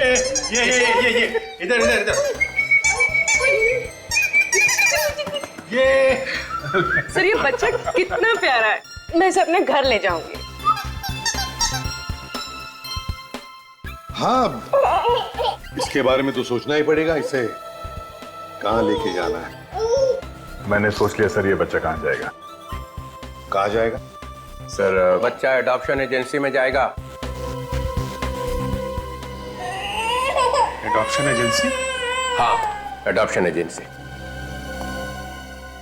ये इधर इधर इधर ये। सर ये बच्चा कितना प्यारा है, मैं इसे अपने घर ले जाऊंगी। हाँ, इसके बारे में तो सोचना ही पड़ेगा, इसे कहाँ लेके जाना है। मैंने सोच लिया सर, ये बच्चा कहाँ जाएगा। कहाँ जाएगा सर? बच्चा एडॉप्शन एजेंसी में जाएगा। Adoption agency? हाँ, एडॉप्शन एजेंसी।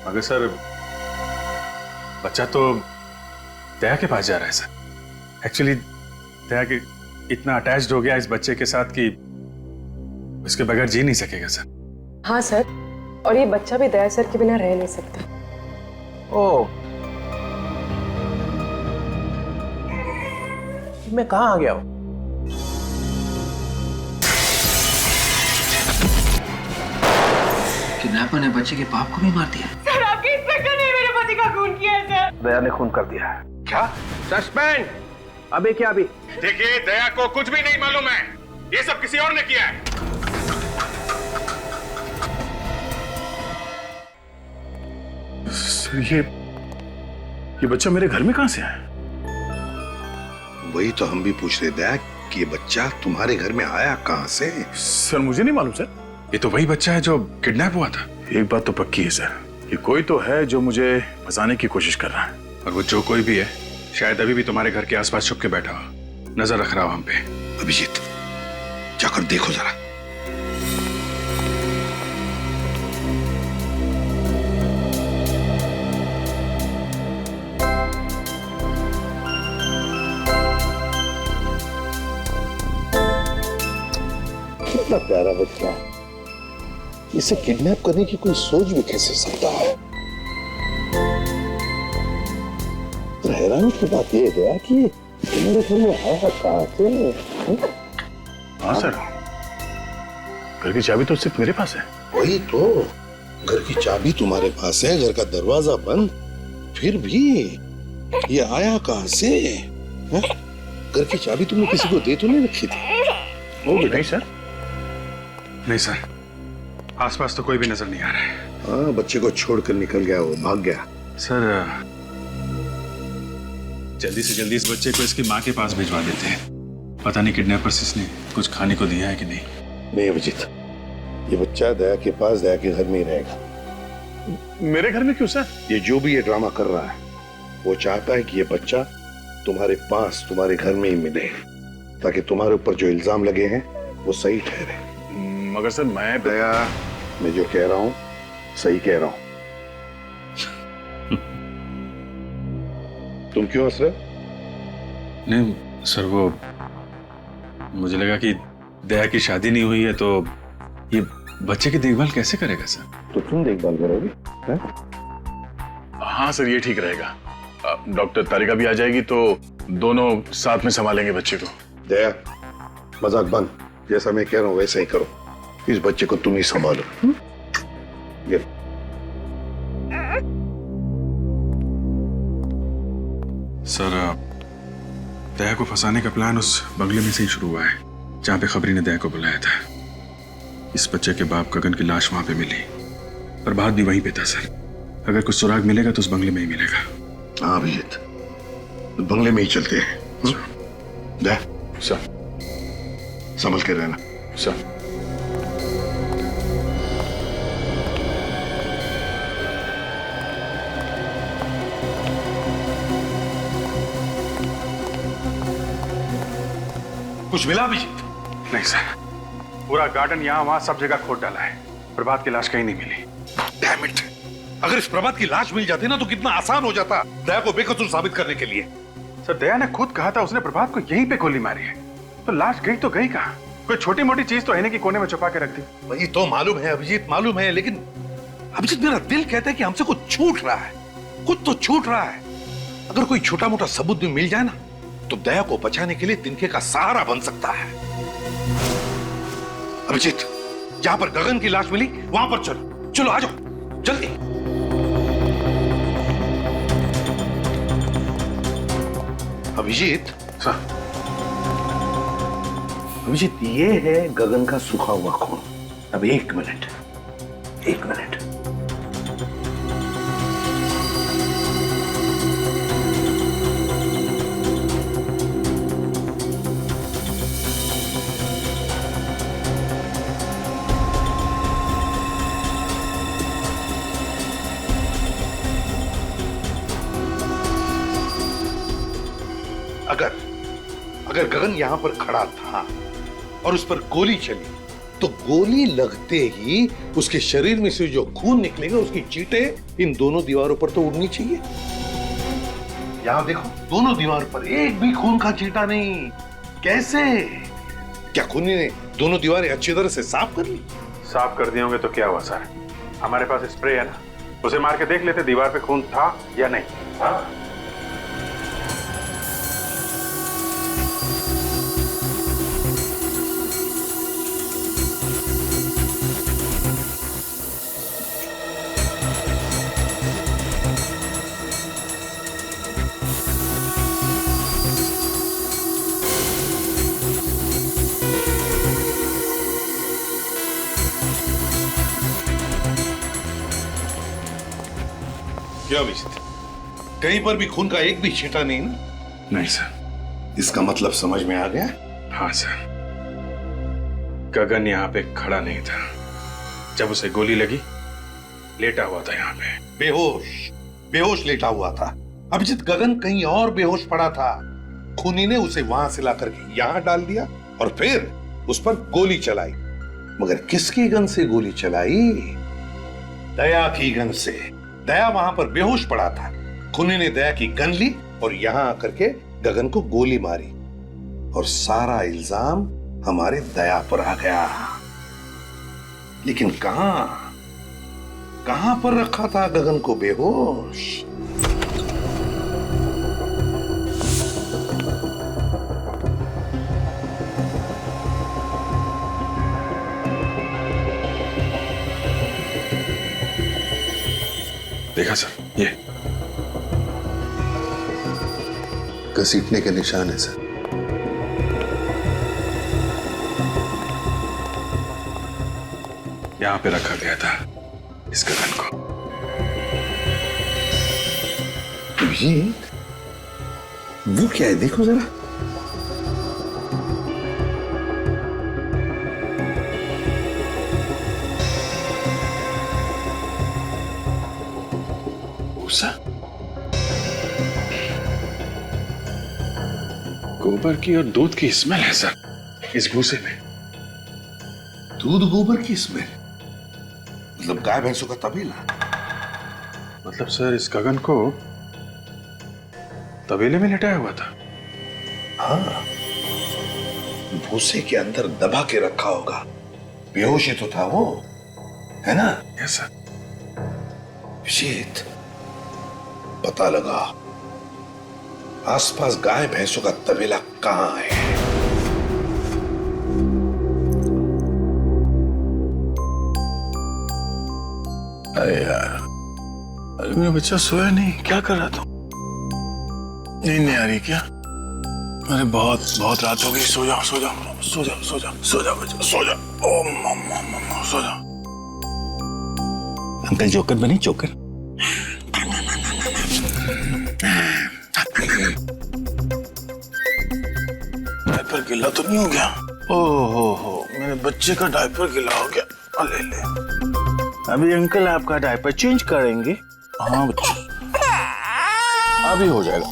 मगर सर बच्चा तो दया के पास जा रहा है सर। एक्चुअली दया के इतना अटैच्ड हो गया इस बच्चे के साथ कि उसके बगैर जी नहीं सकेगा सर। हाँ सर, और ये बच्चा भी दया सर के बिना रह नहीं सकता। ओह, मैं कहाँ आ गया हूँ? किडनैपर ने बच्चे के बाप को भी मार दिया। सर आपके इंस्पेक्टर ने मेरे पति का खून किया है सर। दया ने खून कर दिया है। क्या? सस्पेंड। अबे क्या अभी? देखिए, दया को कुछ भी नहीं मालूम है, ये सब किसी और ने किया है। सर ये बच्चा मेरे घर में कहां से आया? वही तो हम भी पूछ रहे थे कि ये बच्चा तुम्हारे घर में आया कहां से। सर मुझे नहीं मालूम सर, ये तो वही बच्चा है जो किडनैप हुआ था। एक बात तो पक्की है सर, कि कोई तो है जो मुझे फंसाने की कोशिश कर रहा है, और वो जो कोई भी है शायद अभी भी तुम्हारे घर के आसपास छुप के बैठा हो, नजर रख रहा हो हम पे। अभिजीत, जाकर देखो जरा। कितना प्यारा बच्चा, इसे किडनैप करने की कोई सोच भी कैसे सकता है। तो हैरानी की बात यह है कि मेरे घर में आया कहां से। हाँ सर, घर की चाबी तो सिर्फ मेरे पास है। वही तो, घर की चाबी तुम्हारे पास है, घर का दरवाजा बंद, फिर भी ये आया कहां से? है? घर की चाबी तुमने किसी को दे तो नहीं रखी थी? वो नहीं सर, नहीं सर, आसपास तो कोई भी नजर नहीं आ रहा है। हाँ, बच्चे को छोड़कर निकल गया, वो भाग गया। सर जल्दी से जल्दी इस बच्चे को इसकी माँ के पास भिजवा देते हैं। पता नहीं किडनैपर्स इसने कुछ खाने को दिया है कि नहीं। नहीं अभिजीत, ये बच्चा दया के पास, दया के घर में ही रहेगा। मेरे घर में क्यों सर? ये जो भी ये ड्रामा कर रहा है, वो चाहता है कि ये बच्चा तुम्हारे पास, तुम्हारे घर में ही मिले, ताकि तुम्हारे ऊपर जो इल्जाम लगे हैं वो सही ठहरे। मगर सर मैं दया, मैं जो कह रहा हूं सही कह रहा हूं। तुम क्यों हंस रहे हो? नहीं सर, वो मुझे लगा कि दया की शादी नहीं हुई है तो ये बच्चे की देखभाल कैसे करेगा सर? तो तुम देखभाल करोगे? हाँ सर, ये ठीक रहेगा। डॉक्टर तारिका भी आ जाएगी तो दोनों साथ में संभालेंगे बच्चे को। दया, मजाक बंद, जैसा मैं कह रहा हूं वैसा ही करो। इस बच्चे को तुम ही संभालो। ये सर, दया को फंसाने का प्लान उस बंगले में से ही शुरू हुआ है जहां पे खबरी ने दया को बुलाया था। इस बच्चे के बाप गगन की लाश वहां पे मिली, प्रभात भी वहीं पे था सर। अगर कुछ सुराग मिलेगा तो उस बंगले में ही मिलेगा। हाँ अभिजीत, बंगले में ही चलते हैं। दया, सर संभल के रहना। सर कुछ मिला अभिजीत? नहीं सर, पूरा गार्डन यहाँ वहां सब जगह खोद डाला है, प्रभात की लाश कहीं नहीं मिली। डैम इट, अगर इस प्रभात की लाश मिल जाती ना तो कितना आसान हो जाता दया को बेकसूर साबित करने के लिए। सर दया ने खुद कहा था उसने प्रभात को यहीं पे गोली मारी है, तो लाश गई तो गई कहाँ? कोई छोटी मोटी चीज तो है नहीं कि कोने में छुपा के रख दी। वही तो मालूम है अभिजीत, मालूम है, लेकिन अभिजीत मेरा दिल कहता है कि हमसे कुछ छूट रहा है, कुछ तो छूट रहा है। अगर कोई छोटा मोटा सबूत भी मिल जाए ना तो दया को बचाने के लिए तिनके का सहारा बन सकता है। अभिजीत, जहां पर गगन की लाश मिली वहां पर चलो, चलो आ जाओ जल्दी। अभिजीत, सर अभिजीत, ये है गगन का सूखा हुआ खून। अब एक मिनट। अगर गगन यहां पर खड़ा था और उस पर गोली चली तो गोली लगते ही उसके शरीर में से जो खून निकलेगा उसकी चींटें इन दोनों दीवारों पर तो उड़नी चाहिए। यहां देखो, दोनों दीवार पर एक भी खून का चींटा नहीं। कैसे? क्या खूनी ने दोनों दीवारें अच्छी तरह से साफ कर ली? साफ कर दिए होंगे तो क्या हुआ सर? हमारे पास स्प्रे है ना, उसे मार के देख लेते दीवार पे खून था या नहीं। हाँ? क्या अभिजीत, कहीं पर भी खून का एक भी छींटा नहीं ना? नहीं सर। इसका मतलब समझ में आ गया? हाँ सर, गगन यहाँ पे खड़ा नहीं था। जब उसे गोली लगी लेटा हुआ था यहाँ पे, बेहोश लेटा हुआ था। अभिजीत, गगन कहीं और बेहोश पड़ा था। खूनी ने उसे वहां से लाकर के यहाँ डाल दिया और फिर उस पर गोली चलाई। मगर किसकी गन से गोली चलाई? दया की गन से। दया वहां पर बेहोश पड़ा था। खूनी ने दया की गन ली और यहां आकर के गगन को गोली मारी और सारा इल्जाम हमारे दया पर आ गया। लेकिन कहां पर रखा था गगन को बेहोश? देखा सर, ये घसीटने के निशान है सर। यहां पे रखा गया था इस गगन को। अभिजीत, वो क्या है? देखो जरा। गोबर की और दूध की स्मेल है सर इस भूसे में। दूध गोबर की स्मेल? मतलब गाय भैंसों का तबेला? मतलब सर इस गगन को तबेले में लेटाया हुआ था। हाँ, भूसे के अंदर दबा के रखा होगा। बेहोश ही तो था वो, है ना? Yes sir. अभिजीत, पता लगा आसपास गाय भैंसों का तबेला कहां है। अरे यार, अरे मेरा बच्चा सोया नहीं, क्या कर रहा था? नींद नहीं आ रही क्या? अरे बहुत रात हो गई। सो जाओ बच्चा, सो जाओ। ओ मम्मा, सो जाओ। अंकल जोकर बनी, जोकर। डायपर गीला तो नहीं हो गया? ओहो, मेरे बच्चे का डायपर गीला हो गया। ले अभी अंकल आपका डायपर चेंज करेंगे। हाँ बच्चा, अभी हो जाएगा।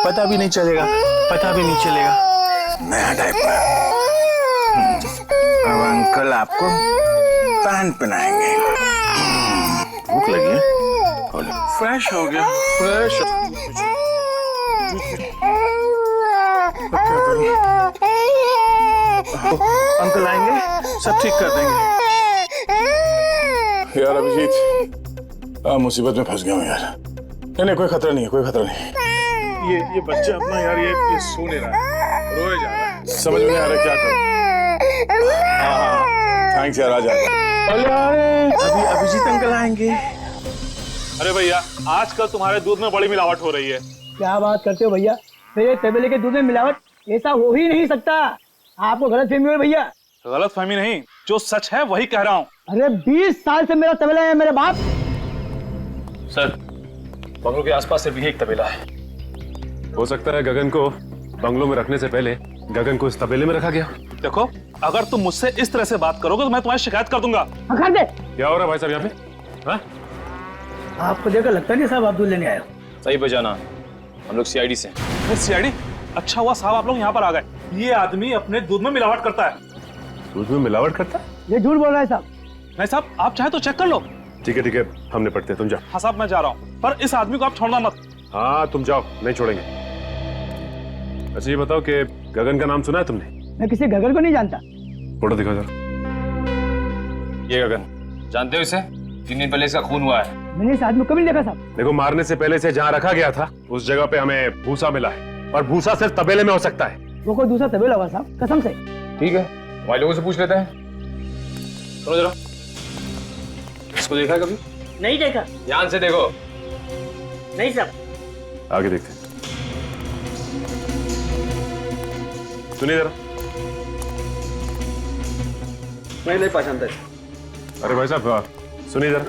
पता भी नहीं चलेगा। नया डायपर। अब अंकल आपको पैंट पहनाएंगे। भूख लगी है? फ्रेश हो गया। अंकल आएंगे, सब ठीक कर देंगे। यार अभिजीत, मुसीबत में फंस गया हूँ यार। नहीं, कोई खतरा नहीं है। ये बच्चा अपना यार ये सो नहीं रहा है, रोए जा रहा है। समझ में नहीं आ रहा क्या करूं। हाँ, थैंक्स यार, आ जा। अभी अभिजीत अंकल आएंगे। अरे भैया, आजकल तुम्हारे दूध में बड़ी मिलावट हो रही है। क्या बात करते हो भैया? मेरे तबेले के दूध में मिलावट? ऐसा हो ही नहीं सकता। आपको गलत फहमी हुई भैया। गलत फहमी नहीं, जो सच है वही कह रहा हूँ। अरे 20 साल से मेरा तबला है मेरे बाप। सर, बंगलों के आसपास सिर्फ यही एक तबेला है। हो सकता है गगन को बंगलों में रखने से पहले गगन को इस तबेले में रखा गया। देखो, अगर तुम मुझसे इस तरह से बात करोगे तो मैं तुम्हारी शिकायत कर दूंगा। कर दे। क्या हो रहा है भाई साहब यहाँ पे? हाँ? आपको देखकर लगता नहीं साहब आप दूध लेने आए हो। सही बजाना, हम लोग सीआईडी से। सीआईडी? अच्छा हुआ साहब आप लोग यहाँ पर आ गए। ये आदमी अपने दूध में मिलावट करता है। दूध में मिलावट करता? ये झूठ बोल रहा है साहब। नहीं साहब, आप चाहे तो चेक कर लो। ठीक है, हम निपटते हैं, तुम जाओ। हाँ साहब, मैं जा रहा हूँ, पर इस आदमी को आप छोड़ना मत। हाँ तुम जाओ, नहीं छोड़ेंगे। अच्छा ये बताओ कि गगन का नाम सुना है तुमने? मैं किसी गगन को नहीं जानता। फोटो दिखाओ जरा। ये गगन, जानते हो इसे? 3 दिन पहले इसका खून हुआ है। मैंने इस आदमी को भी नहीं देखा साहब। देखो, मारने से पहले से जहाँ रखा गया था उस जगह पे हमें भूसा मिला है, और भूसा सिर्फ तबेले में हो सकता है। वो कोई दूसरा तबेला होगा साहब, कसम से। ठीक है, हमारे लोगों से पूछ लेते हैं। सुनो जरा, इसको देखा है कभी? नहीं देखा। ध्यान से देखो। नहीं साहब। आगे देखते हैं। सुनिए जरा। मैं नहीं पहचानता। अरे भाई साहब सुनिए जरा।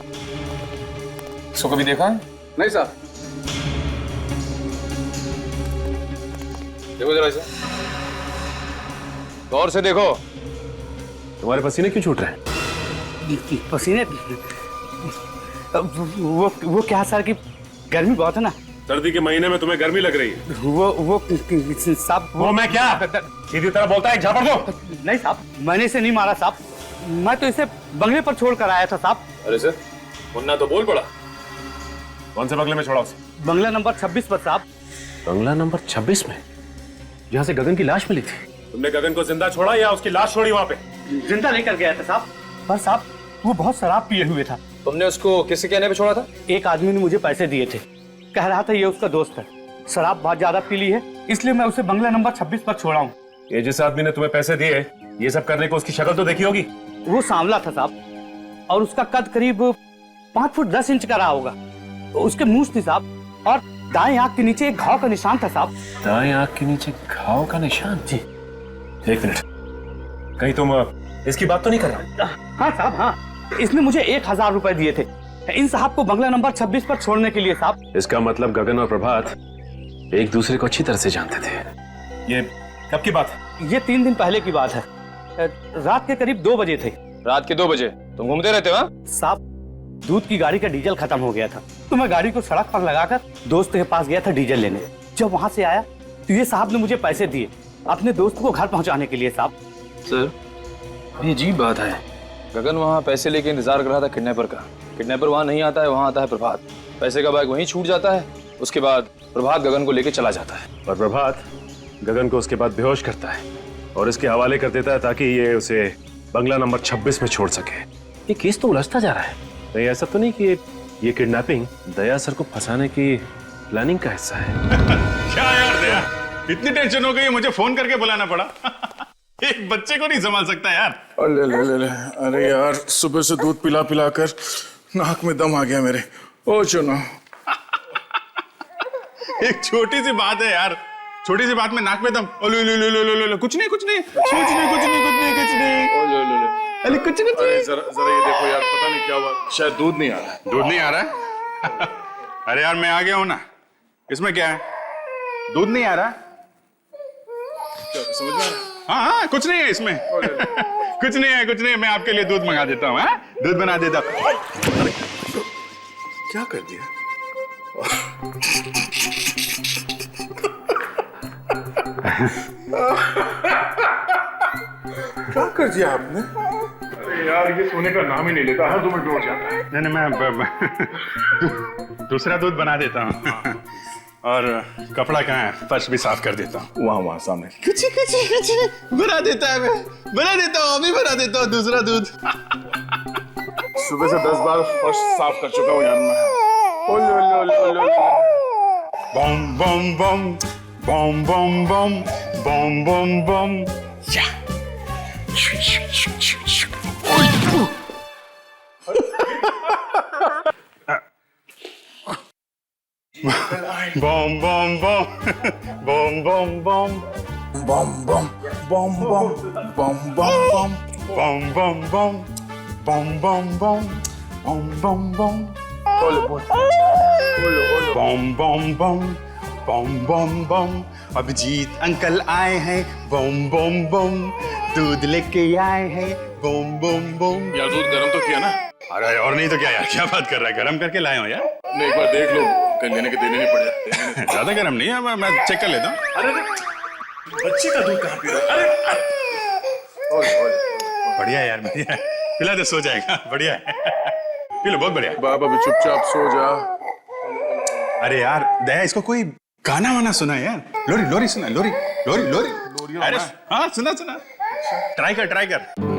इसको कभी देखा है? नहीं साहब। देखो जरा इसे, गौर से देखो। तुम्हारे पसीने क्यों छूट रहे हैं? पसीने वो क्या सर की गर्मी बहुत है ना। सर्दी के महीने में तुम्हें गर्मी लग रही है? वो साहब। वो मैं क्या सीधी तरह बोलता है, झापड़ दो। नहीं साहब, मैंने इसे नहीं मारा साहब, मैं तो इसे बंगले पर छोड़ कर आया था साहब। अरे सर, मुन्ना तो बोल पड़ा। कौन से बंगले में छोड़ा उसे? बंगला नंबर 26 पर साहब। बंगला नंबर 26 में, जहाँ से गगन की लाश मिली थी? तुमने गगन को जिंदा छोड़ा या उसकी लाश छोड़ी वहाँ पे? जिंदा लेकर गया था साहब, पर साहब वो बहुत शराब पिए हुए था। तुमने उसको किसके कहने पे छोड़ा था? एक आदमी ने मुझे पैसे दिए थे, कह रहा था ये उसका दोस्त है, शराब बहुत ज्यादा पी ली है, इसलिए मैं उसे बंगला नंबर 26 पर छोड़ा हूँ। ये जिस आदमी ने तुम्हें पैसे दिए ये सब करने को, उसकी शक्ल तो देखी होगी? वो सांवला था साहब, और उसका कद करीब 5 फुट 10 इंच का रहा होगा। उसके मूंछ थी साहब, और दाएं आंख के नीचे एक घाव का निशान था साहब। दाएं आंख के नीचे घाव का निशान? जी। एक मिनट, कहीं तुम इसकी बात तो नहीं कर रहे? हाँ साहब, हाँ। इसने मुझे 1000 रुपए दिए थे इन साहब को बंगला नंबर 26 पर छोड़ने के लिए साहब। इसका मतलब गगन और प्रभात एक दूसरे को अच्छी तरह से जानते थे। ये कब की बात है? ये 3 दिन पहले की बात है, रात के करीब 2 बजे थे। रात के 2 बजे तुम घूमते रहते हो? साहब, दूध की गाड़ी का डीजल खत्म हो गया था, तो मैं गाड़ी को सड़क पर लगाकर दोस्त के पास गया था डीजल लेने। जब वहां से आया तो ये साहब ने मुझे पैसे दिए अपने दोस्त को घर पहुंचाने के लिए साहब। सर, ये अजीब बात है। गगन वहाँ पैसे लेके इंतजार कर रहा था किडनैपर का। किडनैपर वहाँ नहीं आता है, वहाँ आता है प्रभात। पैसे का बैग वहीं छूट जाता है, उसके बाद प्रभात गगन को लेके चला जाता है। और प्रभात गगन को उसके बाद बेहोश करता है और इसके हवाले कर देता है ताकि ये उसे बंगला नंबर 26 में छोड़ सके। ये केस तो उलझता जा रहा है। नहीं, ऐसा तो नहीं कि ये किडनैपिंग दया सर को फंसाने की प्लानिंग का हिस्सा है? क्या यार दया, इतनी टेंशन हो गई मुझे फोन करके बुलाना पड़ा। एक बच्चे को नहीं संभाल सकता यार। ले। अरे यार, सुबह से दूध पिला पिला कर नाक में दम आ गया मेरे। ओ चुनो। एक छोटी सी बात है यार, छोटी सी बात में नाक में दम। लो, कुछ नहीं। अरे कुछ नहीं। जरा ये देखो यार, पता नहीं क्या हुआ, शायद दूध नहीं आ रहा है। दूध नहीं आ रहा है? अरे यार मैं आ गया हूं ना, इसमें क्या है? दूध नहीं आ रहा? क्या समझ में आ रहा है? हाँ, कुछ नहीं है इसमें। कुछ नहीं है, मैं आपके लिए दूध मंगा देता हूँ। दूध बना देता हूँ। क्या कर दिया? क्या कर दिया आपने? अरे यार, ये सोने का नाम ही नहीं लेता, हर 2 मिनट में उठ जाता है। नहीं, मैं दूसरा दूध बना देता हूँ। और कपड़ा कहाँ है? फर्श भी साफ कर देता हूँ। वहाँ सामने। कुछ बना देता है, मैं बना देता हूँ, अभी बना देता हूँ दूसरा दूध। सुबह से 10 बार फर्श साफ कर चुका हूँ यार मैं। बम बम बम बम बम बम बम बम बम। बम बम बम बम बम बम बम बम बम बम बम बम बम बम बम बम बम बम बम बम बम बम बम बम बम बम बम। अभिजीत अंकल आए हैं, बम बम बम। दूध लेके आए हैं, बम बम बम। यार दूध गर्म तो किया ना? अरे और नहीं तो क्या यार, क्या बात कर रहा है, गर्म करके लाए हो यार। नहीं, एक बार देख लो, कहीं लेने के देने नहीं पड़े। ज्यादा गर्म नहीं है, मैं चेक कर लेता हूँ। अरे बच्चे का दूध कहाँ पी रहा है? अरे बढ़िया है यार, बढ़िया है। पिला दे, सो जाएगा। बढ़िया है, पी लो, बहुत बढ़िया। बाप अभी चुपचाप सो जा। अरे यार दया, इसको कोई गाना वाना सुना यार, लोरी लोरी सुना, लोरी लोरी लोरी। अरे हाँ, सुना सुना, ट्राई कर ट्राई कर।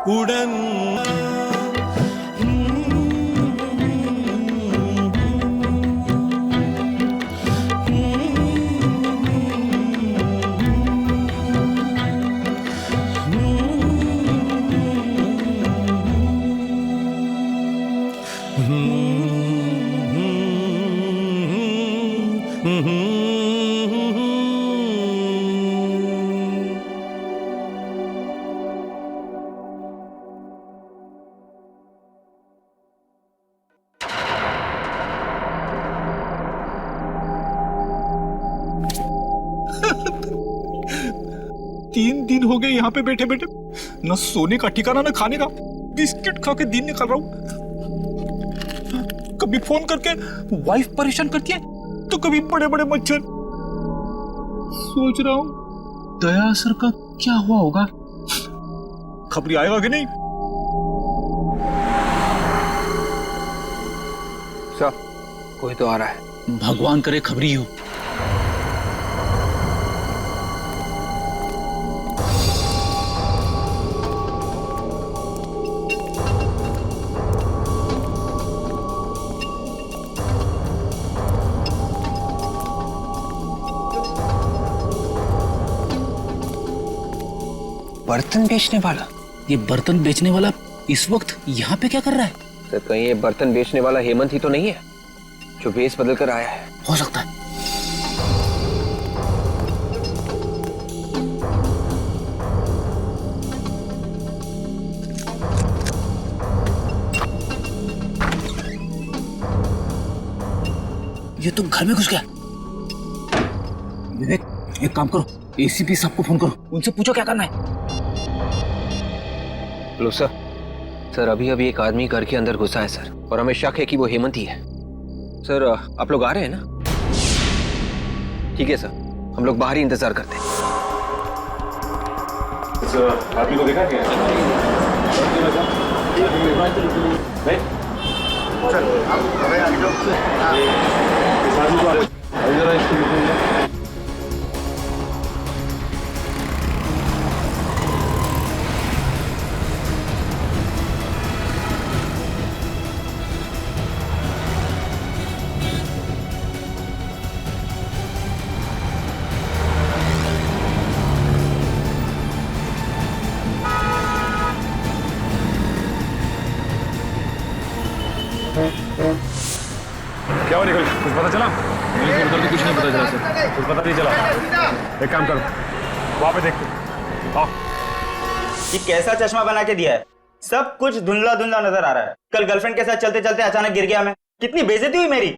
उड़न तीन दिन हो गए यहाँ पे बैठे बैठे, न सोने का ठिकाना न खाने का। बिस्किट खा के दिन निकाल रहा हूँ। कभी फोन करके वाइफ परेशान करती है, तो कभी बड़े बड़े मच्छर। सोच रहा हूँ दया सर का क्या हुआ होगा, खबरी आएगा कि नहीं। सर, कोई तो आ रहा है। भगवान करे खबरी हो। बर्तन बेचने वाला? ये बर्तन बेचने वाला इस वक्त यहाँ पे क्या कर रहा है? सर, कहीं ये बर्तन बेचने वाला हेमंत ही तो नहीं है जो भेष बदल कर आया है? हो सकता है। ये तो घर में घुस गया। विवेक, एक काम करो, एसीपी साहब को फोन करो, उनसे पूछो क्या करना है। लो सर, सर अभी अभी एक आदमी घर के अंदर घुसा है सर, और हमें शक है कि वो हेमंत ही है। सर आप लोग आ रहे हैं ना? ठीक है सर, हम लोग बाहर ही इंतजार करते हैं। सर, आदमी को देखा क्या? क्या हुआ निकल, कुछ पता चला? उधर तो कुछ नहीं पता चला सर। कुछ पता नहीं चला? एक काम करो, वहां पे देखते। आओ। ये कैसा चश्मा बना के दिया है, सब कुछ धुंधला धुंधला नजर आ रहा है। कल गर्लफ्रेंड के साथ चलते चलते अचानक गिर गया मैं, कितनी बेइज्जती हुई मेरी।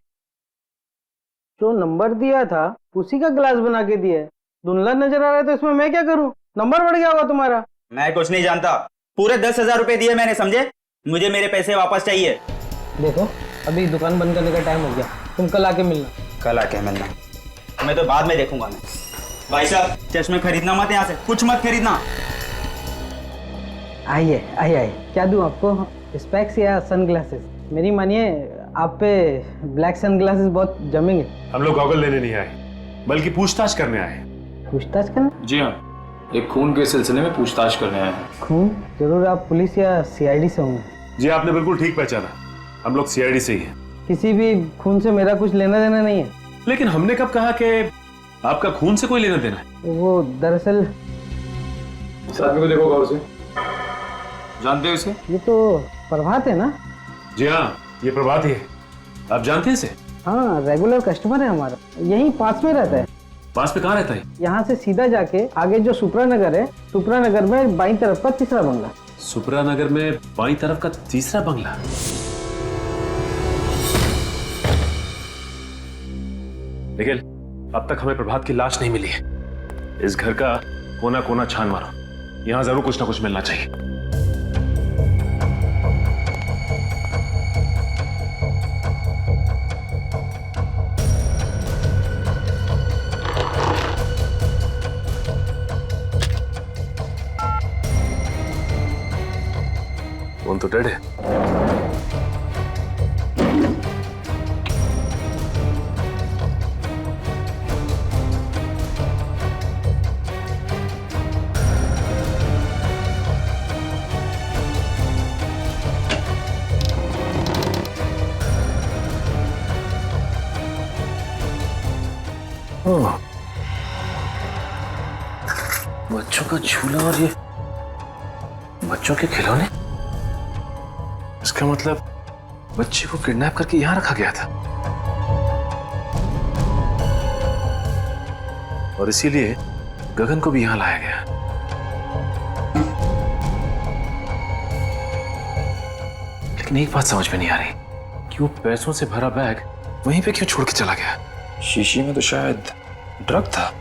जो नंबर दिया था उसी का ग्लास बना के दिया है। धुंधला नजर आ रहा है तो इसमें मैं क्या करूं? नंबर बढ़ गया होगा तुम्हारा। मैं कुछ नहीं जानता, पूरे 10,000 रुपए दिए मैंने, समझे? मुझे मेरे पैसे वापस चाहिए। देखो अभी दुकान बंद करने का टाइम हो गया, तुम कल आके मिलना। कल आके मिलना? मैं तो बाद में देखूंगा। मैं भाई साहब चश्मे खरीदना मत, यहाँ से कुछ मत खरीदना। आइए आइए आइए, क्या दूं आपको? स्पेक्स या सनग्लासेस? मेरी मानिए आप पे ब्लैक सनग्लासेस बहुत जमेंगे। हम लोग गॉगल लेने नहीं आए, बल्कि पूछताछ करने आए। पूछताछ करना? जी हाँ, एक खून के सिलसिले में पूछताछ करने आए हैं। खून? जरूर आप पुलिस या सीआईडी से होंगे। जी आपने बिल्कुल ठीक पहचाना, हम लोग सीआईडी से ही हैं। किसी भी खून से मेरा कुछ लेना देना नहीं है। लेकिन हमने कब कहा कि आपका खून से कोई लेना देना है? वो दरअसल इस आदमी को देखो गौर से, जानते हो इसे? ये तो प्रभात है ना? जी हाँ, ये प्रभात ही है। आप जानते हैं इसे? हाँ, रेगुलर कस्टमर है हमारा, यहीं पास में रहता है। पास में कहाँ रहता है? यहाँ से सीधा जाके आगे जो सुप्रा नगर है, सुप्रा नगर में बाईं तरफ का तीसरा बंगला। सुप्रा नगर में बाईं तरफ का तीसरा बंगला? निखिल, अब तक हमें प्रभात की लाश नहीं मिली है। इस घर का कोना कोना छान मारो, यहाँ जरूर कुछ ना कुछ मिलना चाहिए। फोन तो डेड है। बच्चों का झूला और ये बच्चों के खिलौने, इसका मतलब बच्चे को किडनैप करके यहां रखा गया था और इसीलिए गगन को भी यहां लाया गया। लेकिन एक बात समझ में नहीं आ रही कि वो पैसों से भरा बैग वहीं पे क्यों छोड़ के चला गया? शीशी में तो शायद ड्रग था,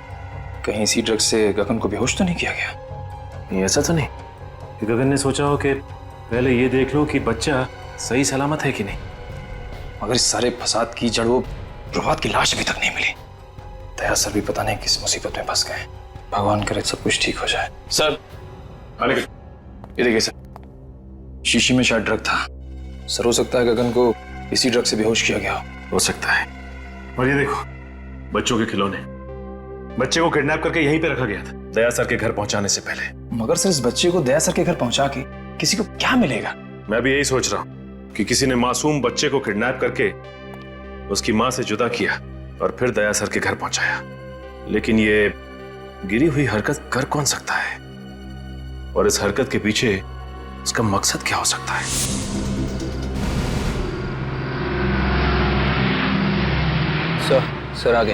कहीं इसी ड्रग से गगन को बेहोश तो नहीं किया गया? नहीं, ऐसा तो नहीं कि गगन ने सोचा हो कि पहले ये देख लो कि बच्चा सही सलामत है कि नहीं। मगर इस सारे फसाद की जड़ वो प्रभात की लाश अभी तक नहीं मिली। दया सर भी पता नहीं किस मुसीबत में फंस गए। भगवान करे सब कुछ ठीक हो जाए। सर ये देखिए सर, शीशी में शायद ड्रग था। सर हो सकता है गगन को इसी ड्रग से बेहोश किया गया हो सकता है। और ये देखो बच्चों के खिलौने, बच्चे को किडनैप करके यहीं पे रखा गया था दया सर के घर पहुंचाने से पहले। मगर सर इस बच्चे को दया सर के घर पहुंचा के किसी को क्या मिलेगा? मैं भी यही सोच रहा हूं कि किसी ने मासूम बच्चे को किडनैप करके उसकी मां से जुदा किया और फिर दया सर के घर पहुंचाया। लेकिन ये गिरी हुई हरकत कर कौन सकता है और इस हरकत के पीछे उसका मकसद क्या हो सकता है? सर आ गए।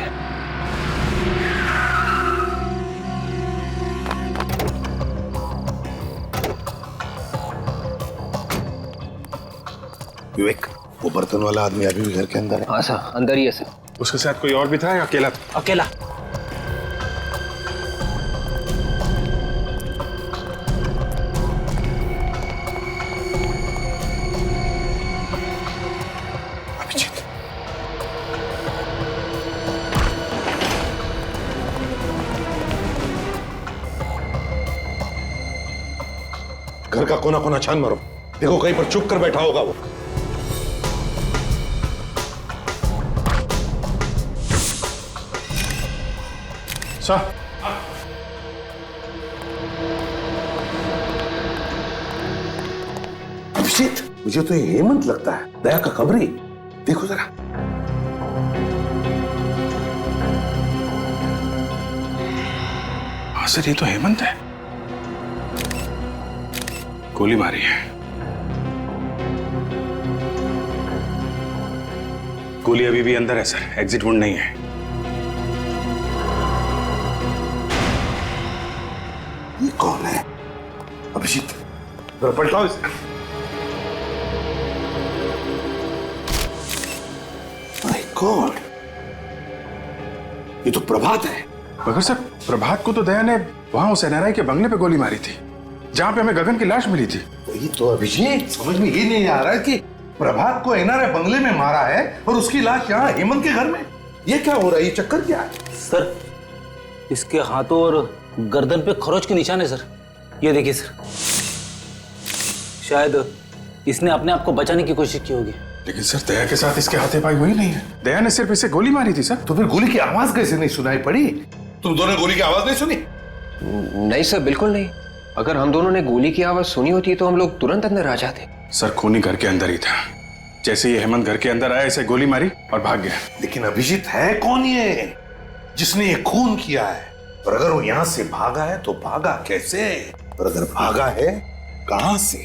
विवेक, वो बर्तन वाला आदमी अभी भी घर के अंदर है? हाँ सर, अंदर ही है सर। उसके साथ कोई और भी था या अकेला? अकेला। अभिजीत, घर का कोना कोना छान मारो, देखो कहीं पर चुप कर बैठा होगा वो। सर, अभिजीत, मुझे तो ये हेमंत लगता है, दया का खबरी। देखो जरा। हाँ सर, ये तो हेमंत है। गोली मारी है। गोली अभी भी अंदर है सर, एग्जिट वुंड नहीं है। ये कौन है? अभिजीत, जरा पलटाओ इसे। माय गॉड, ये तो प्रभात है। मगर सर प्रभात को तो दया ने वहां उस एनआरआई के बंगले पे गोली मारी थी जहां पे हमें गगन की लाश मिली थी। वही तो अभिषेक, समझ में ये नहीं आ रहा है कि प्रभात को एनआरआई बंगले में मारा है और उसकी लाश यहाँ हेमंत के घर में। ये क्या हो रहा है? ये चक्कर क्या है? सर इसके हाथों और गर्दन पे खरोच के निशान है सर। ये देखिए सर, शायद इसने अपने आप को बचाने की कोशिश की होगी। लेकिन सर दया के साथ इसके हाथापाई हुई नहीं है। दया ने सिर्फ इसे गोली मारी थी सर। तो फिर गोली की आवाज कैसे नहीं सुनाई पड़ी? तुम दोनों ने गोली की आवाज नहीं सुनी? नहीं सर, बिल्कुल नहीं। अगर हम दोनों ने गोली की आवाज सुनी होती तो हम लोग तुरंत अंदर आ जाते। सर खूनी घर के अंदर ही था। जैसे ये हेमंत घर के अंदर आया, इसे गोली मारी और भाग गया। लेकिन अभिजीत है कौन ये जिसने ये खून किया है? और अगर वो यहां से भागा है तो भागा कैसे? और अगर भागा है कहां से,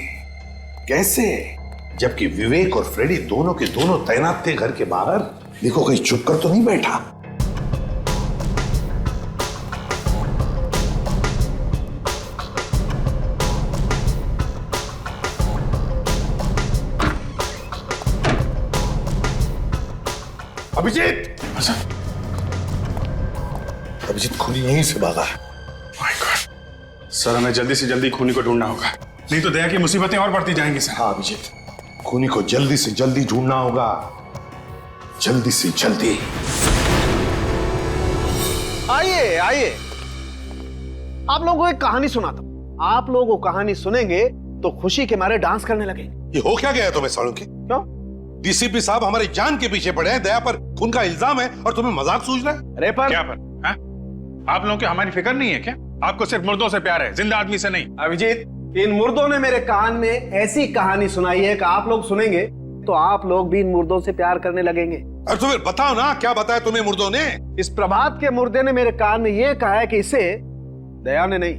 कैसे? जबकि विवेक और फ्रेडी दोनों के दोनों तैनात थे घर के बाहर। देखो कहीं चुप कर तो नहीं बैठा। अभिजीत! अभिजीत खूनी यहीं से भागा है। My God! सर हमें जल्दी से जल्दी खूनी को ढूंढना होगा, नहीं तो दया की मुसीबतें और बढ़ती जाएंगी सर। हाँ अभिजीत, खूनी को जल्दी से जल्दी ढूंढना होगा, जल्दी से जल्दी। आइए आइए, आप लोगों को एक कहानी सुनाता हूं। आप लोग वो कहानी सुनेंगे तो खुशी के मारे डांस करने लगेंगे। ये हो क्या गया तुम्हें सालों के? क्यों? डीसीपी साहब हमारी जान के पीछे पड़े हैं, दया पर खून का इल्जाम है और तुम्हें मजाक सूझ रहा है? अरे पर क्या पर? हा? आप लोगों की हमारी फिक्र नहीं है क्या? आपको सिर्फ मुर्दों से प्यार है, जिंदा आदमी से नहीं। अभिजीत, इन मुर्दों ने मेरे कान में ऐसी कहानी सुनाई है कि आप लोग सुनेंगे तो आप लोग भी इन मुर्दों से प्यार करने लगेंगे। अरे तो फिर बताओ ना, क्या बताया तुम्हें मुर्दों ने? इस प्रभात के मुर्दे ने मेरे कान में यह कहा है कि इसे दया ने नहीं,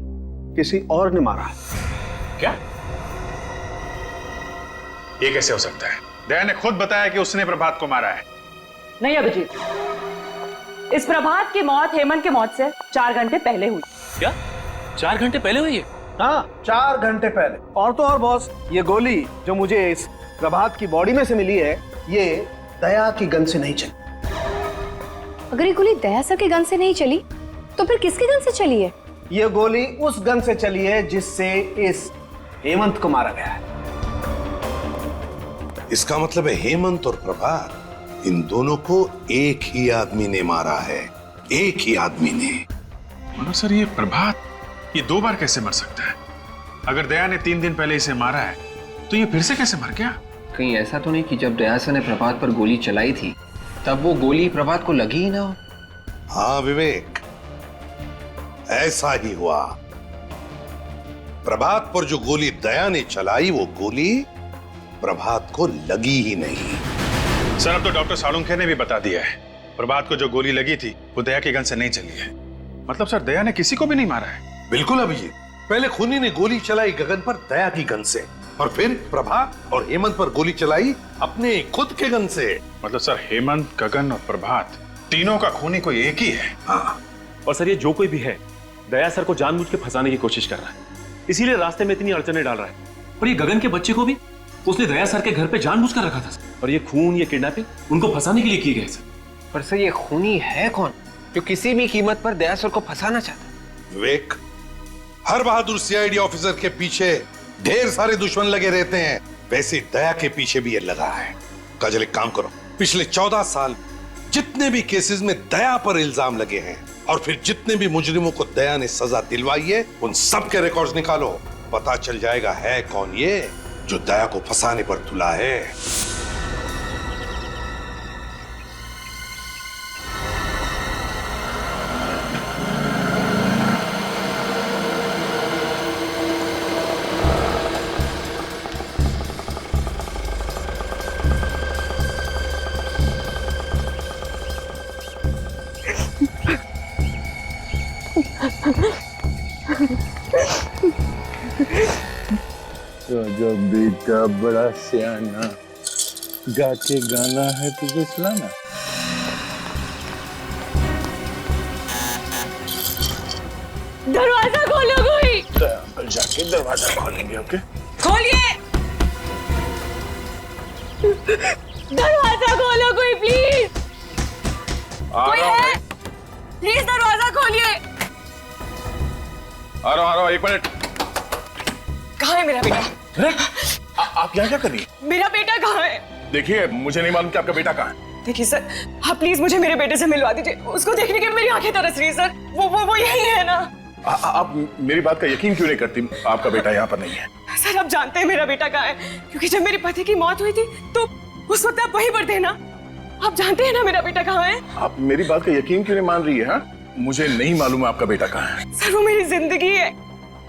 किसी और ने मारा। क्या? ये कैसे हो सकता है? दया ने खुद बताया कि उसने प्रभात को मारा है। नहीं अभिजीत, इस प्रभात की मौत हेमंत की मौत से 4 घंटे पहले हुई। क्या 4 घंटे पहले हुई है? हाँ 4 घंटे पहले। और तो और बॉस, ये गोली जो मुझे इस प्रभात की बॉडी में से मिली है, ये दया की गन से नहीं चली। अगर ये गोली दया सर के गन से नहीं चली तो फिर किसके गन से चली है? ये गोली उस गन से चली है जिससे इस हेमंत को मारा गया है। इसका मतलब है हेमंत और प्रभात, इन दोनों को एक ही आदमी ने मारा है, एक ही आदमी ने। मगर सर ये प्रभात ये 2 बार कैसे मर सकता है? अगर दया ने 3 दिन पहले इसे मारा है तो ये फिर से कैसे मर गया? कहीं ऐसा तो नहीं कि जब दया सर ने प्रभात पर गोली चलाई थी तब वो गोली प्रभात को लगी ही ना हो? हाँ विवेक, ऐसा ही हुआ। प्रभात पर जो गोली दया ने चलाई, वो गोली प्रभात को लगी ही नहीं। सर अब तो डॉक्टर सालुंखे ने भी बता दिया है, प्रभात को जो गोली लगी थी वो दया की गन से नहीं चली है। मतलब सर दया ने किसी को भी नहीं मारा है। बिल्कुल अभिजीत, पहले खूनी ने गोली चलाई गगन पर दया की गन से, और फिर प्रभात और हेमंत पर गोली चलाई अपने खुद के गन से। मतलब सर हेमंत, गगन और प्रभात तीनों का खूनी कोई एक ही है। हाँ। और सर ये जो कोई भी है, दया सर को जानबूझ के फंसाने की कोशिश कर रहा है, इसीलिए रास्ते में इतनी अड़चने डाल रहा है। और ये गगन के बच्चे को भी उसने दया सर के घर पे जानबूझ कर रखा था। और ये खून, ये किडनैपिंग उनको फंसाने के लिए की गई सर। पर सर ये खूनी है कौन जो किसी भी कीमत पर दया सर को फंसाना चाहता है? विवेक, हर बहादुर सीआईडी ऑफिसर के पीछे ढेर सारे दुश्मन लगे रहते हैं, वैसे दया के पीछे भी ये लगा है। काजल एक काम करो, पिछले 14 साल जितने भी केसेस में दया पर इल्जाम लगे हैं और फिर जितने भी मुजरिमों को दया ने सजा दिलवाई है, उन सब के रिकॉर्ड्स निकालो। पता चल जाएगा है कौन ये जो दया को फंसाने पर तुला है। तो जो बेटा बड़ा सियाना, गा के गाना है तुझे सुनाना। दरवाजा खोलो कोई। तो अंकल जाके दरवाजा खोलेंगे। ओके खोलिए, दरवाजा खोलो कोई प्लीज। कोई है? प्लीज दरवाजा खोलिए। आ रहा हूँ, 1 मिनट। कहाँ है मेरा बेटा? आप यहाँ क्या कर रही हैं? मेरा बेटा कहाँ है? देखिए, मुझे नहीं मालूम कि आपका बेटा कहाँ है। देखिए सर, आप प्लीज मुझे मेरे बेटे से मिलवा दीजिए। उसको देखने के मेरी आंखें तरस रही है सर। वो यही है ना? आप मेरी बात का यकीन क्यों नहीं करती? आपका बेटा यहाँ पर नहीं है। सर, आप जानते हैं मेरा बेटा कहाँ है, क्योंकि जब मेरे पति की मौत हुई थी तो उस वक्त आप वहीं पर थे ना। आप जानते हैं ना मेरा बेटा कहाँ है? आप मेरी बात का यकीन क्यों नहीं मान रही है? हाँ, मुझे नहीं मालूम आपका बेटा कहाँ है। सर, वो मेरी जिंदगी है,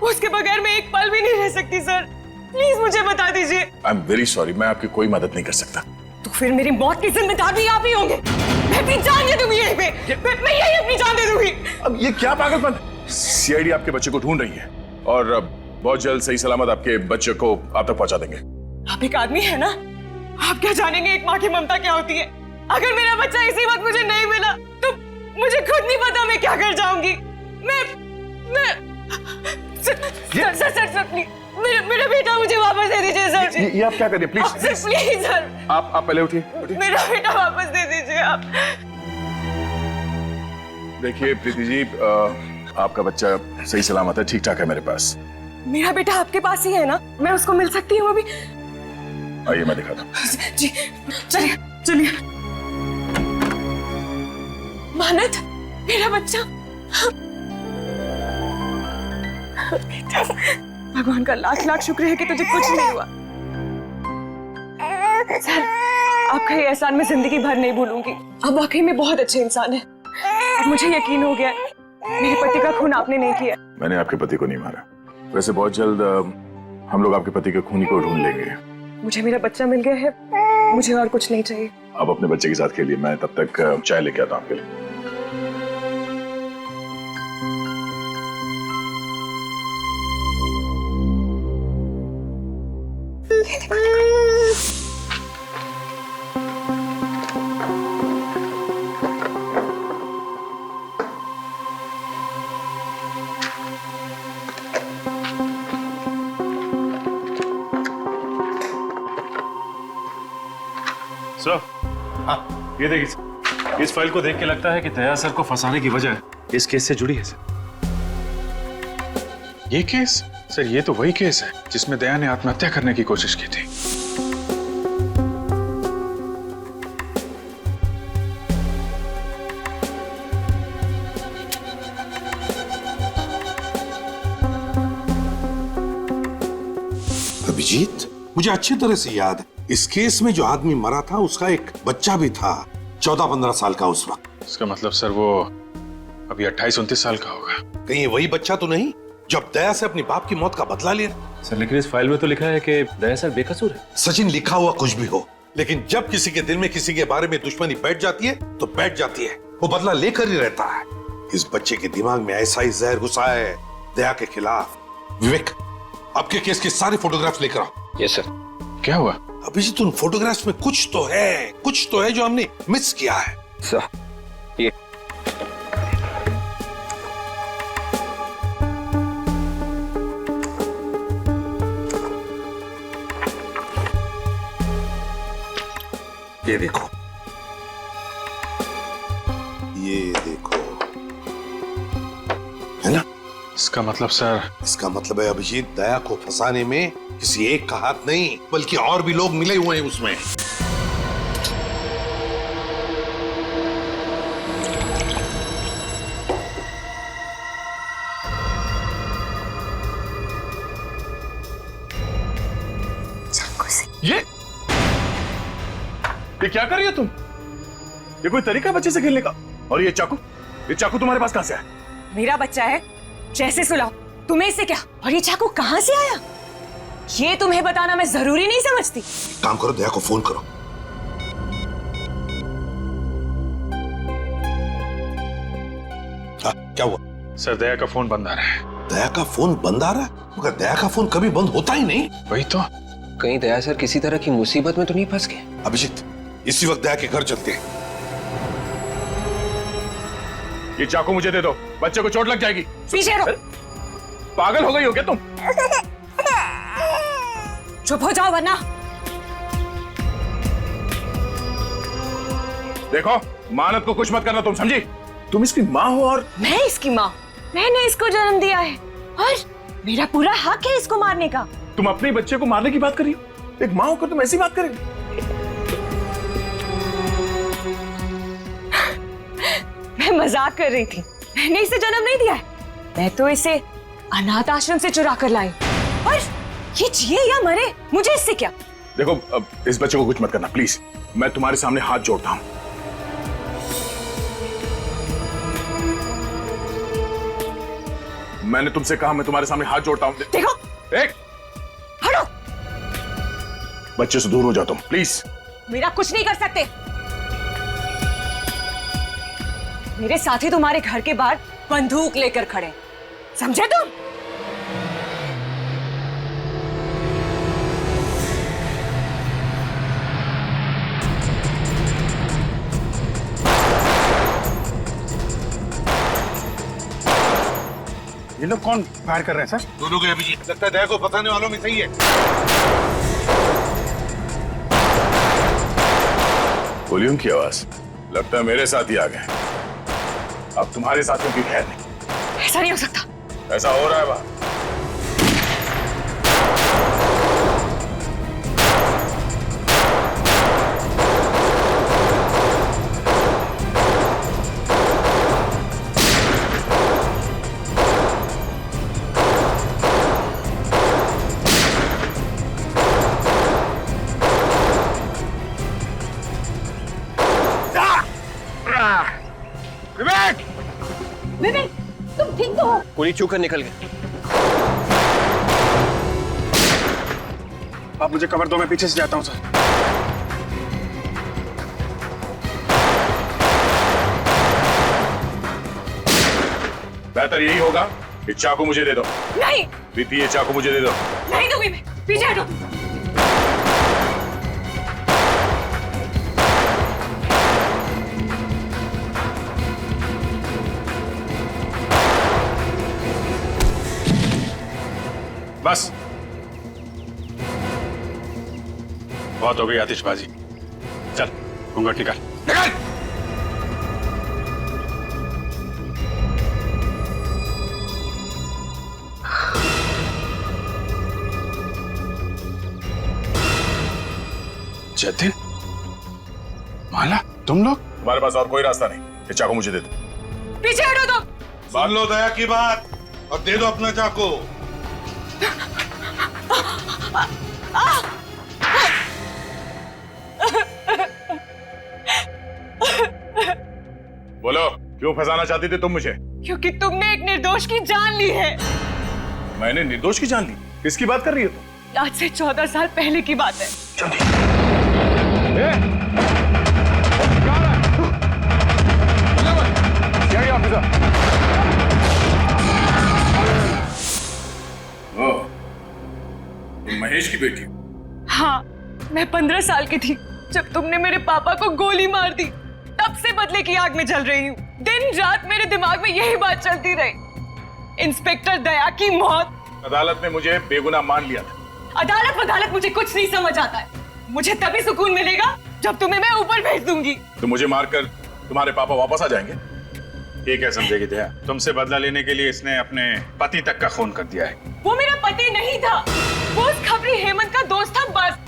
उसके बगैर मैं एक पल भी नहीं रह सकती सर। प्लीज मुझे बता दीजिए। आई एम वेरी सॉरी, मैं आपकी कोई मदद नहीं कर सकता। तो फिर मेरी मौत की जिम्मेदार भी आप ही होंगे। मैं अपनी जान दे दूंगी यहीं पे। मैं यही अपनी जान दे दूंगी। अब ये क्या पागलपन? सीआईडी आपके बच्चे को ढूंढ रही है और बहुत जल्द सही सलामत आपके बच्चे को आप तक पहुंचा देंगे। आप एक आदमी है ना, आप क्या जानेंगे एक माँ की ममता क्या होती है। अगर मेरा बच्चा इसी वक्त मुझे नहीं मिला तो मुझे खुद नहीं पता मैं क्या कर जाऊंगी। मैं सर प्लीज मेरा बेटा मुझे वापस दे दीजिए सर। ये आप क्या कर रही हैं? प्लीज प्लीज सर, आप पहले उठिए। मेरा बेटा वापस दे दीजिए आप। देखिए प्रीति जी, आपका बच्चा सही सलामत है, ठीक ठाक है मेरे पास। मेरा बेटा आपके पास ही है ना? मैं उसको मिल सकती हूँ अभी? आइए मैं दिखाता हूँ। जी चलिए चलिए। मानत, मेरा बच्चा। भगवान का लाख लाख शुक्र है कि तुझे कुछ नहीं हुआ। सर, आपका ये एहसान मैं जिंदगी भर नहीं भूलूंगी। आप वाकई में बहुत अच्छे इंसान हैं। अब मुझे यकीन हो गया मेरे पति का खून आपने नहीं किया। मैंने आपके पति को नहीं मारा। वैसे बहुत जल्द हम लोग आपके पति के खूनी को ढूंढ लेंगे। मुझे मेरा बच्चा मिल गया है, मुझे और कुछ नहीं चाहिए। आप अपने बच्चे के साथ खेलिए, मैं तब तक चाय लेके आता हूँ आपके लिए। सर, हाँ, ये देखिए सर, इस फाइल को देख के लगता है कि दया सर को फंसाने की वजह इस केस से जुड़ी है सर। ये केस? सर, ये तो वही केस है जिसमें दया ने आत्महत्या करने की कोशिश की थी। अभिजीत, मुझे अच्छी तरह से याद है, इस केस में जो आदमी मरा था उसका एक बच्चा भी था, 14-15 साल का उस वक्त। इसका मतलब सर वो अभी 28-29 साल का होगा। कहीं वही बच्चा तो नहीं जब दया से अपनी बाप की मौत का बदला लिया? सर, लेकिन इस फाइल में तो लिखा है कि दया सर बेकसूर है। सचिन, लिखा हुआ कुछ भी हो, लेकिन जब किसी के दिल में किसी के बारे में दुश्मनी बैठ जाती है तो बैठ जाती है, वो बदला लेकर ही रहता है। इस बच्चे के दिमाग में ऐसा ही जहर घुसा है दया के खिलाफ। विवेक, आपके केस के सारे फोटोग्राफ्स लेकर आओ। Yes sir. क्या हुआ? अभिजीत, उन फोटोग्राफ्स में कुछ तो है जो हमने मिस किया है। सर, ये देखो, ये देखो, है ना? इसका मतलब सर? इसका मतलब है अभिजीत, दया को फंसाने में किसी एक का हाथ नहीं बल्कि और भी लोग मिले हुए हैं उसमें। ये क्या कर रही हो तुम? ये कोई तरीका है बच्चे से खेलने का? और ये चाकू तुम्हारे पास कहां से आया? मेरा बच्चा है, जैसे सुलाओ। तुम्हें इससे क्या? और ये चाकू कहां से आया? ये तुम्हें बताना मैं जरूरी नहीं समझती। काम करो, दया को फोन करो। क्या हुआ? सर, दया का फोन बंद आ रहा है। दया का फोन बंद आ रहा है? मगर दया का फोन कभी बंद होता ही नहीं। वही तो। कहीं दया सर किसी तरह की मुसीबत में तो नहीं फंस गए? अभिजीत, इसी वक्त दया के घर चलते हैं। ये चाकू मुझे दे दो, बच्चे को चोट लग जाएगी। पीछे रहो। पागल हो गई हो क्या तुम? चुप हो जाओ वरना। देखो, मानत को कुछ मत करना, तुम समझी? तुम इसकी माँ हो और मैं इसकी माँ? मैंने इसको जन्म दिया है और मेरा पूरा हक है इसको मारने का। तुम अपने बच्चे को मारने की बात कर रही हो? एक माँ होकर तुम ऐसी बात करेगी? मैं मजाक कर रही थी। मैंने इसे जन्म नहीं दिया है, मैं तो इसे अनाथ आश्रम से चुरा कर लाई। और ये जिए या मरे, मुझे इससे क्या? देखो, अब इस बच्चे को कुछ मत करना प्लीज। मैं तुम्हारे सामने हाथ जोड़ता हूं। मैंने तुमसे कहा मैं तुम्हारे सामने हाथ जोड़ता हूं। देखो, एक हटो। बच्चे से दूर हो जाओ तुम प्लीज। मेरा कुछ नहीं कर सकते। मेरे साथी तुम्हारे घर के बाहर बंदूक लेकर खड़े, समझे तुम? ये लोग कौन फायर कर रहे हैं सर? दोनों के अभिजीत, लगता है दया को फंसाने वालों में सही है। गोलियों की आवाज, लगता है मेरे साथ ही आ गए। अब तुम्हारे साथियों की खैर नहीं। ऐसा नहीं हो सकता। ऐसा हो रहा है बात। विवेक, तुम ठीक तो हो? गोली चूक कर निकल गए। आप मुझे कवर दो, मैं पीछे से जाता हूं सर। बेहतर यही होगा कि चाकू मुझे दे दो। नहीं। प्रीति, ये चाकू मुझे दे दो। नहीं दूंगी मैं, पीछे हटो। बस, बहुत हो गई आतिशबाजी। चल घूंघट निकाल। निकाल। जतिन, माला, तुम लोग? तुम्हारे पास और कोई रास्ता नहीं। ये चाकू मुझे दे दो। पीछे हटो तुम। मान लो दया की बात और दे दो अपना चाकू। बोलो, क्यों फंसाना चाहती थी तुम मुझे? क्योंकि तुमने एक निर्दोष की जान ली है। मैंने निर्दोष की जान ली? किसकी बात कर रही हो तुम? आज से 14 साल पहले की बात है। क्या ऑफिसर? तुम महेश की बेटी? हाँ, मैं 15 साल की थी जब तुमने मेरे पापा को गोली मार दी। तब से बदले की आग में जल रही हूँ। दिन रात मेरे दिमाग में यही बात चलती रही। इंस्पेक्टर दया की मौत। अदालत ने मुझे बेगुनाह मान लिया था। अदालत मुझे कुछ नहीं समझ आता है। मुझे तभी सुकून मिलेगा जब तुम्हें मैं ऊपर भेज दूंगी। तो मुझे मारकर तुम्हारे पापा वापस आ जाएंगे? ये क्या समझेगी दया? तुमसे बदला लेने के लिए इसने अपने पति तक का खून कर दिया है। वो मेरा पति नहीं था, वो उस खबरी हेमंत का दोस्त था बस।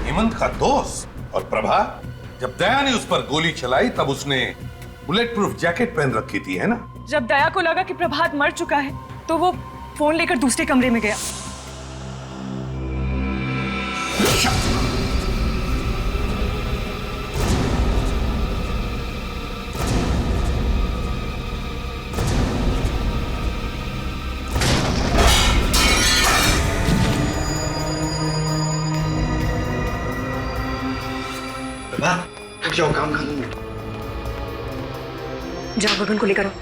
हेमंत का दोस्त? और प्रभा, जब दया ने उस पर गोली चलाई तब उसने बुलेट प्रूफ जैकेट पहन रखी थी, है ना? जब दया को लगा कि प्रभात मर चुका है तो वो फोन लेकर दूसरे कमरे में गया। उठ जाओ, काम खत्म है। जाओ गगन को लेकर आओ।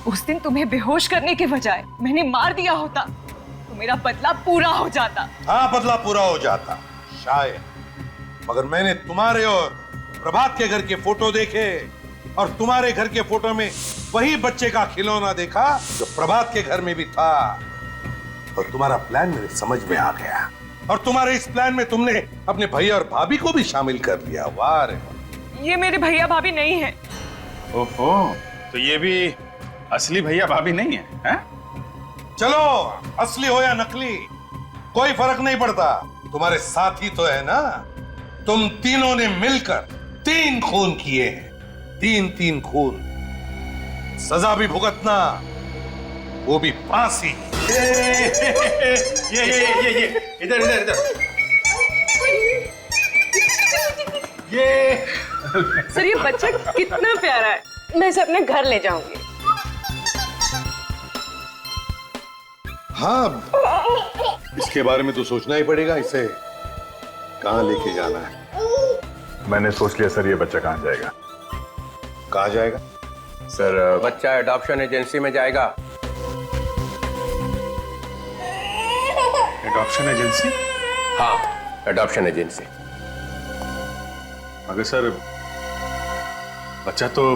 उस दिन तुम्हें बेहोश करने के बजाय मैंने मार दिया होता तो मेरा बदला पूरा हो जाता। हाँ, बदला पूरा हो जाता शायद, मगर मैंने तुम्हारे और प्रभात के घर के फोटो देखे और तुम्हारे घर के फोटो में वही बच्चे का खिलौना देखा जो प्रभात के घर में भी था, और तुम्हारा प्लान मेरे समझ में आ गया। और तुम्हारे इस प्लान में तुमने अपने भैया और भाभी को भी शामिल कर लिया। वाह रे वाह। ये मेरे भैया भाभी नहीं है। ओहो, तो ये भी असली भैया भाभी नहीं है, हैं? चलो, असली हो या नकली कोई फर्क नहीं पड़ता, तुम्हारे साथी तो है ना। तुम तीनों ने मिलकर 3 खून किए हैं, 3 खून। सजा भी भुगतना, वो भी फांसी। ये इधर इधर इधर ये सर, ये बच्चा कितना प्यारा है, मैं इसे अपने घर ले जाऊंगी। हाँ, इसके बारे में तो सोचना ही पड़ेगा, इसे कहाँ लेके जाना है। मैंने सोच लिया सर, ये बच्चा कहाँ जाएगा। कहाँ जाएगा सर? बच्चा एडॉप्शन एजेंसी में जाएगा। Adoption agency? हाँ, एडॉप्शन एजेंसी। मगर सर, बच्चा तो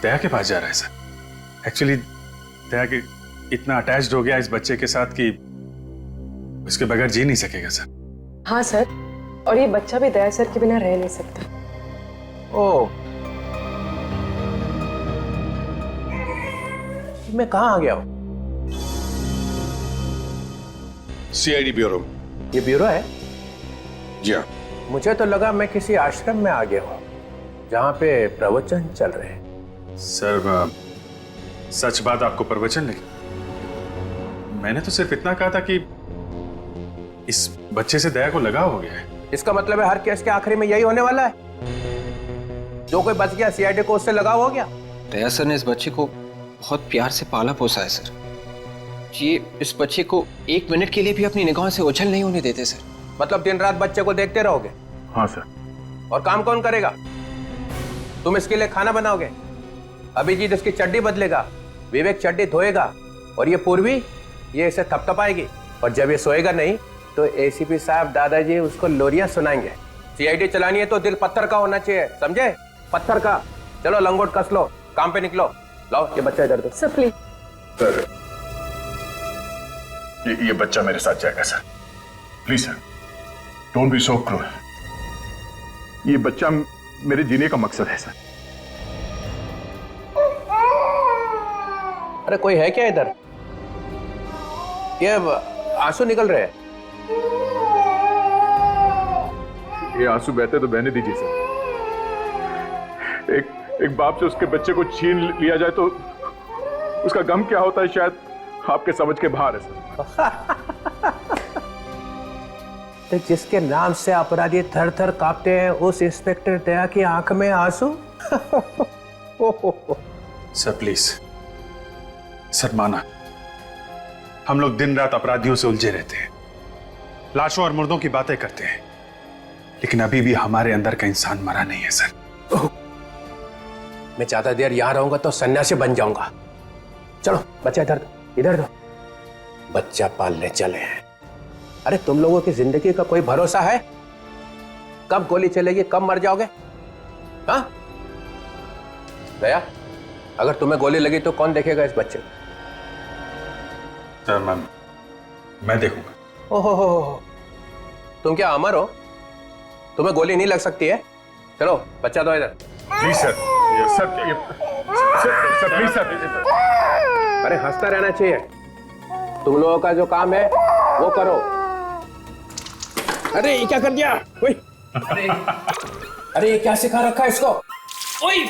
दया के पास जा रहा है सर। एक्चुअली दया के इतना अटैच्ड हो गया इस बच्चे के साथ कि उसके बगैर जी नहीं सकेगा सर। हाँ सर, और ये बच्चा भी दया सर के बिना रह नहीं सकता। ओह, मैं कहाँ आ गया हूँ? CID bureau. ये ब्यूरो है? जी हाँ। मुझे तो लगा मैं किसी आश्रम में आ गया हूँ जहाँ पे प्रवचन चल रहे हैं। सर, सच बात आपको प्रवचन लगी? मैंने तो सिर्फ इतना कहा था कि इस बच्चे से दया को लगाव हो गया है। इसका मतलब है हर केस के आखिरी में यही होने वाला है, जो कोई बच गया CID को उससे लगाव हो गया। दया सर ने इस बच्चे को बहुत प्यार से पाला पोसा है सर। ये इस बच्चे को 1 मिनट के लिए भी अपनी निगाहों से ओझल नहीं होने देते सर। मतलब दिन रात बच्चे को देखते रहोगे? हाँ सर। और काम कौन करेगा? तुम इसके लिए खाना बनाओगे, अभिजीत इसकी चड्डी बदलेगा, विवेक चड्डी धोएगा, और ये पूर्वी ये इसे थपथपाएगी, और जब ये सोएगा नहीं तो ACP साहब दादाजी उसको लोरियां सुनाएंगे। CID चलानी है तो दिल पत्थर का होना चाहिए, समझे? पत्थर का। चलो लंगोट कस लो, काम पे निकलो। लाओ ये बच्चा इधर दो। Sir please. सर, ये बच्चा मेरे साथ जाएगा sir. Please sir, don't be so cruel. ये बच्चा मेरे जीने का मकसद है सर। अरे कोई है क्या इधर? ये आंसू निकल रहे हैं। ये आंसू बहते तो बहने दीजिए सर। एक बाप से उसके बच्चे को छीन लिया जाए तो उसका गम क्या होता है, शायद आपके समझ के बाहर है सर। तो जिसके नाम से अपराधी थर थर कांपते हैं, उस इंस्पेक्टर दया की आंख में आंसू। सर प्लीज, सर माना, हम लोग दिन रात अपराधियों से उलझे रहते हैं, लाशों और मुर्दों की बातें करते हैं, लेकिन अभी भी हमारे अंदर का इंसान मरा नहीं है सर। मैं ज्यादा देर यहां रहूंगा तो सन्यासी बन जाऊंगा। चलो बच्चा इधर दो, इधर दो। बच्चा पालने चले हैं। अरे तुम लोगों की जिंदगी का कोई भरोसा है? कब गोली चलेगी, कब मर जाओगे? हाँ दया, अगर तुम्हें गोली लगी तो कौन देखेगा इस बच्चे को? सर मैं देखूंगा। ओहो, तुम क्या अमर हो? तुम्हें गोली नहीं लग सकती है? चलो बच्चा दो इधर। Please sir, sir please sir. अरे हंसता रहना चाहिए, तुम लोगों का जो काम है वो करो। अरे ये क्या कर दिया? अरे ये क्या सिखा रखा है इसको? ओए!